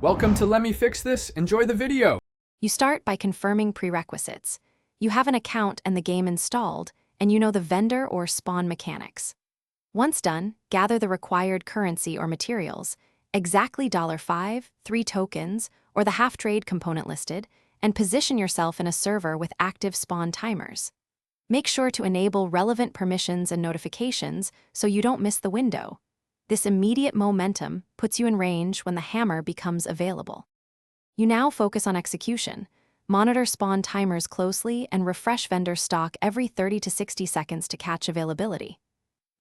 Welcome to Let Me Fix This. Enjoy the video. You start by confirming prerequisites. You have an account and the game installed, and you know the vendor or spawn mechanics. Once done, gather the required currency or materials, exactly $5, 3 tokens, or the half-trade component listed, and position yourself in a server with active spawn timers. Make sure to enable relevant permissions and notifications so you don't miss the window. This immediate momentum puts you in range when the hammer becomes available. You now focus on execution. Monitor spawn timers closely and refresh vendor stock every 30 to 60 seconds to catch availability.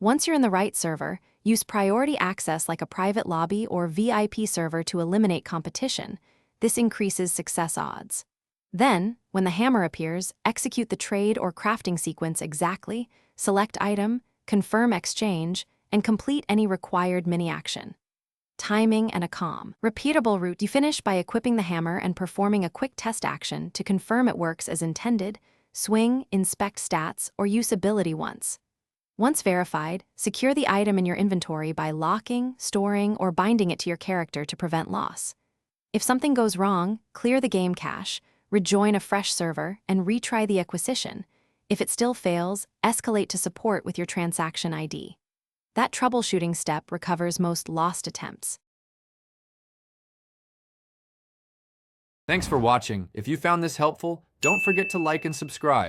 Once you're in the right server, use priority access like a private lobby or VIP server to eliminate competition. This increases success odds. Then, when the hammer appears, execute the trade or crafting sequence exactly, select item, confirm exchange, and complete any required mini-action. Timing and a calm, repeatable route. You finish by equipping the hammer and performing a quick test action to confirm it works as intended, swing, inspect stats, or use ability once. Once verified, secure the item in your inventory by locking, storing, or binding it to your character to prevent loss. If something goes wrong, clear the game cache, rejoin a fresh server, and retry the acquisition. If it still fails, escalate to support with your transaction ID. That troubleshooting step recovers most lost attempts. Thanks for watching. If you found this helpful, don't forget to like and subscribe.